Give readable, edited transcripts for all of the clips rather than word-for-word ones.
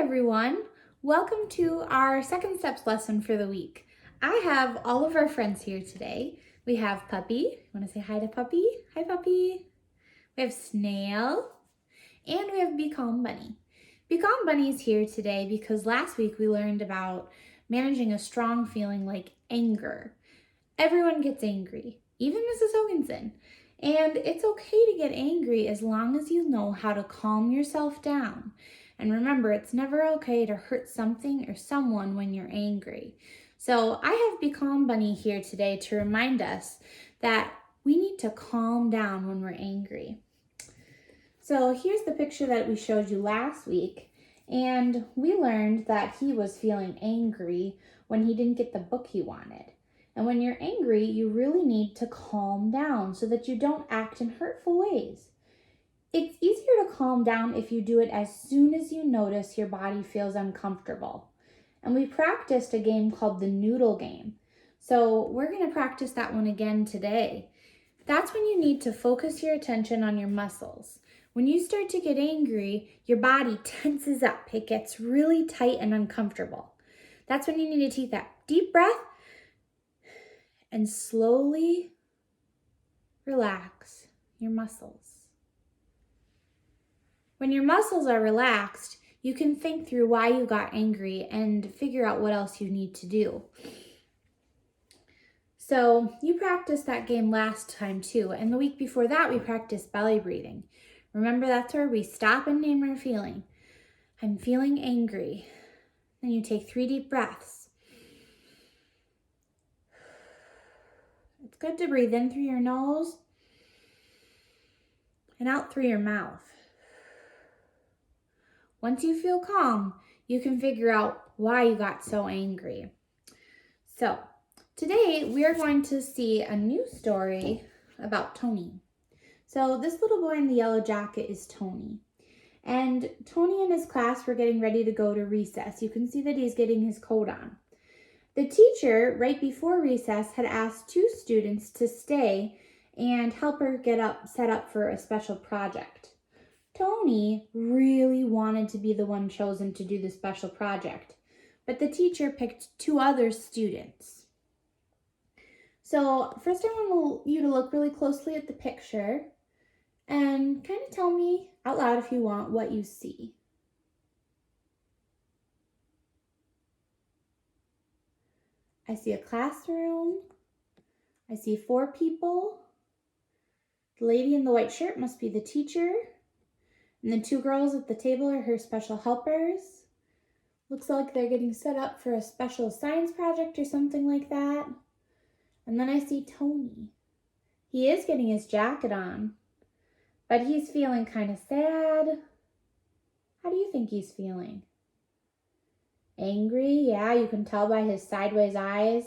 everyone. Welcome to our second steps lesson for the week. I have all of our friends here today. We have Puppy. Want to say hi to Puppy? Hi, Puppy. We have Snail. And we have Be Calm Bunny. Be Calm Bunny is here today because last week we learned about managing a strong feeling like anger. Everyone gets angry, even Mrs. Hoganson. And it's okay to get angry as long as you know how to calm yourself down. And remember, it's never okay to hurt something or someone when you're angry. So I have Be Calm Bunny here today to remind us that we need to calm down when we're angry. So here's the picture that we showed you last week. And we learned that he was feeling angry when he didn't get the book he wanted. And when you're angry, you really need to calm down so that you don't act in hurtful ways. It's easier to calm down if you do it as soon as you notice your body feels uncomfortable. And we practiced a game called the noodle game. So we're going to practice that one again today. That's when you need to focus your attention on your muscles. When you start to get angry, your body tenses up. It gets really tight and uncomfortable. That's when you need to take that deep breath and slowly relax your muscles. When your muscles are relaxed, you can think through why you got angry and figure out what else you need to do. So you practiced that game last time too, and the week before that we practiced belly breathing. Remember, that's where we stop and name our feeling. I'm feeling angry. Then you take 3 deep breaths. It's good to breathe in through your nose and out through your mouth. Once you feel calm, you can figure out why you got so angry. So today we are going to see a new story about Tony. So this little boy in the yellow jacket is Tony. And Tony and his class were getting ready to go to recess. You can see that he's getting his coat on. The teacher, right before recess, had asked 2 students to stay and help her set up for a special project. Tony really wanted to be the one chosen to do the special project, but the teacher picked 2 other students. So first I want you to look really closely at the picture and kind of tell me out loud if you want what you see. I see a classroom. I see 4 people. The lady in the white shirt must be the teacher. And the 2 girls at the table are her special helpers. Looks like they're getting set up for a special science project or something like that. And then I see Tony. He is getting his jacket on, but he's feeling kind of sad. How do you think he's feeling? Angry? Yeah, you can tell by his sideways eyes.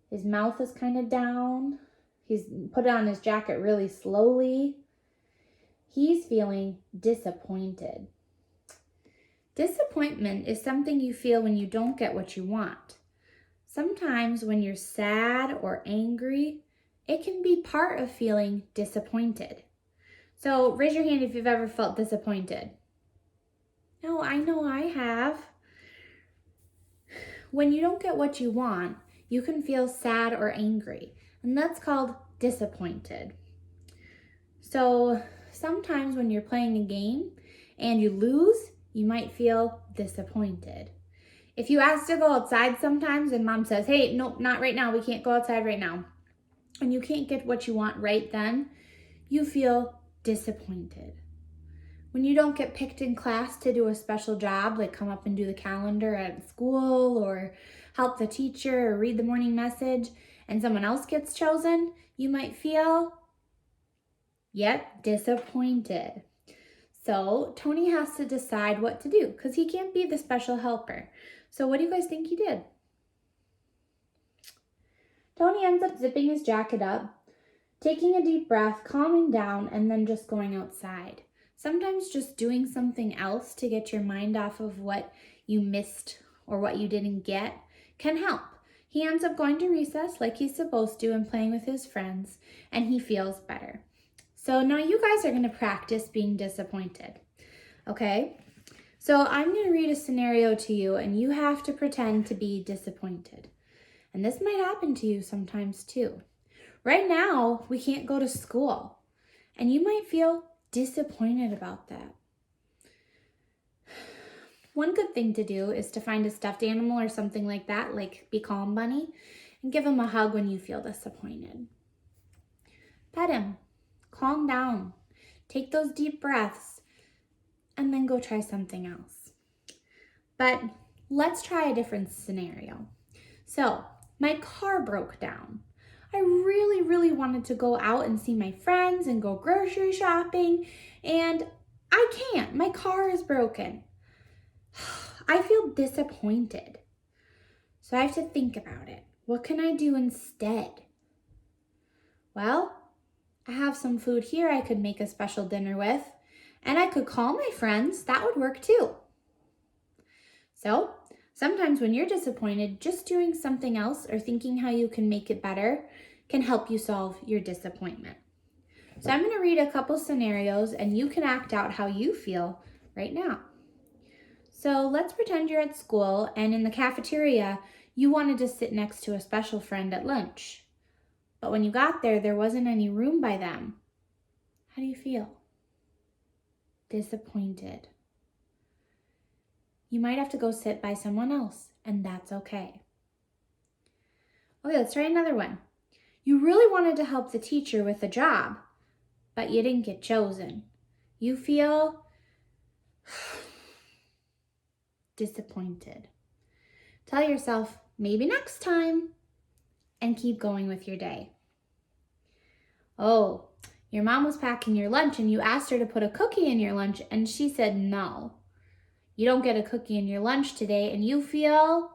His mouth is kind of down. He's put on his jacket really slowly. He's feeling disappointed. Disappointment is something you feel when you don't get what you want. Sometimes when you're sad or angry, it can be part of feeling disappointed. So raise your hand if you've ever felt disappointed. No, I know I have. When you don't get what you want, you can feel sad or angry, and that's called disappointed. So sometimes when you're playing a game and you lose, you might feel disappointed. If you ask to go outside sometimes and mom says, hey, nope, not right now, we can't go outside right now, and you can't get what you want right then, you feel disappointed. When you don't get picked in class to do a special job, like come up and do the calendar at school or help the teacher or read the morning message, and someone else gets chosen, you might feel disappointed. So Tony has to decide what to do because he can't be the special helper. So what do you guys think he did? Tony ends up zipping his jacket up, taking a deep breath, calming down, and then just going outside. Sometimes just doing something else to get your mind off of what you missed or what you didn't get can help. He ends up going to recess like he's supposed to and playing with his friends, and he feels better. So now you guys are going to practice being disappointed, okay? So I'm going to read a scenario to you and you have to pretend to be disappointed. And this might happen to you sometimes too. Right now, we can't go to school and you might feel disappointed about that. One good thing to do is to find a stuffed animal or something like that, like Be Calm Bunny, and give him a hug when you feel disappointed. Pet him, calm down, take those deep breaths, and then go try something else. But let's try a different scenario. So, my car broke down. I really wanted to go out and see my friends and go grocery shopping, and I can't. My car is broken. I feel disappointed. So I have to think about it. What can I do instead? Well, I have some food here I could make a special dinner with, and I could call my friends. That would work too. So sometimes when you're disappointed, just doing something else or thinking how you can make it better can help you solve your disappointment. So I'm going to read a couple scenarios and you can act out how you feel right now. So let's pretend you're at school and in the cafeteria, you wanted to sit next to a special friend at lunch. But when you got there, there wasn't any room by them. How do you feel? Disappointed. You might have to go sit by someone else, and that's okay. Okay, let's try another one. You really wanted to help the teacher with the job, but you didn't get chosen. You feel disappointed. Tell yourself, maybe next time, and keep going with your day. Oh, your mom was packing your lunch and you asked her to put a cookie in your lunch and she said no. You don't get a cookie in your lunch today and you feel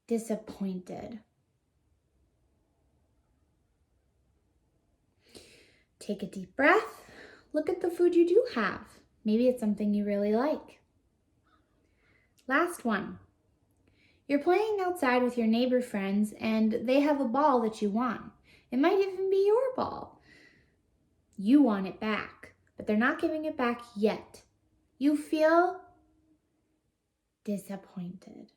disappointed. Take a deep breath. Look at the food you do have. Maybe it's something you really like. Last one. You're playing outside with your neighbor friends and they have a ball that you want. It might even be your ball. You want it back, but they're not giving it back yet. You feel disappointed.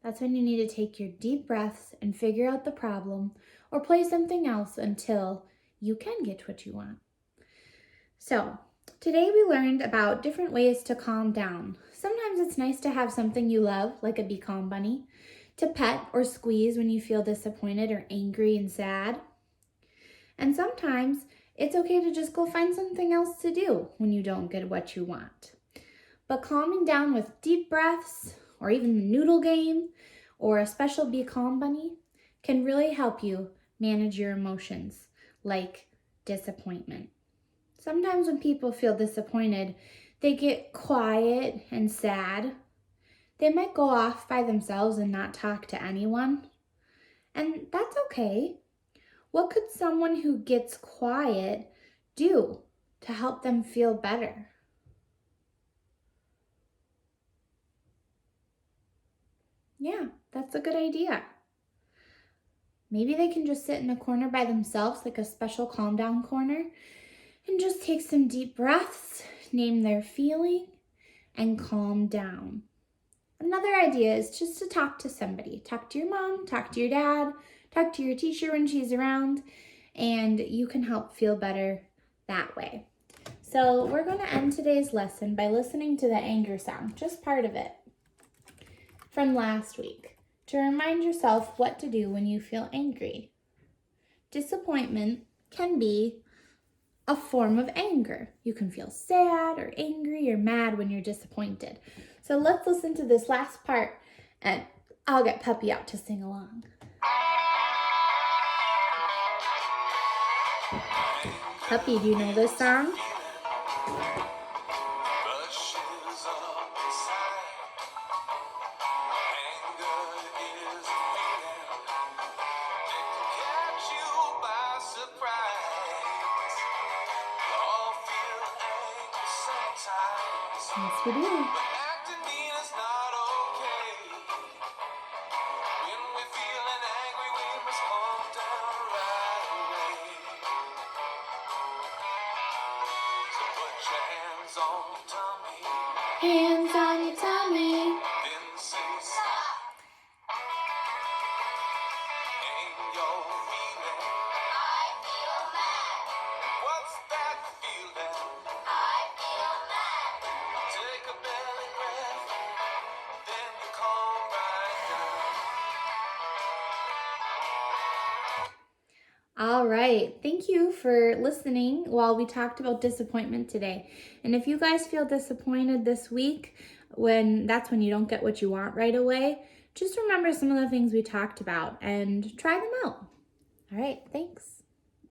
That's when you need to take your deep breaths and figure out the problem or play something else until you can get what you want. So, today we learned about different ways to calm down. Sometimes it's nice to have something you love, like a Be Calm Bunny, to pet or squeeze when you feel disappointed or angry and sad. And sometimes it's okay to just go find something else to do when you don't get what you want. But calming down with deep breaths, or even the noodle game, or a special Be Calm Bunny can really help you manage your emotions, like disappointment. Sometimes when people feel disappointed, they get quiet and sad. They might go off by themselves and not talk to anyone. And that's okay. What could someone who gets quiet do to help them feel better? Yeah, that's a good idea. Maybe they can just sit in a corner by themselves, like a special calm down corner, and just take some deep breaths, name their feeling, and calm down. Another idea is just to talk to somebody. Talk to your mom, talk to your dad, talk to your teacher when she's around, and you can help feel better that way. So we're going to end today's lesson by listening to the anger sound, just part of it, from last week, to remind yourself what to do when you feel angry. Disappointment can be a form of anger. You can feel sad or angry or mad when you're disappointed. So let's listen to this last part and I'll get Puppy out to sing along. Puppy, do you know this song? Yes, we do. Hands on your tummy. Then say stop. Name your feeling. I feel mad. What's that feeling? I feel mad. Take a belly breath, then you calm right down. All right. Thank you for listening while we talked about disappointment today. And if you guys feel disappointed this week, that's when you don't get what you want right away, just remember some of the things we talked about and try them out. All right. Thanks.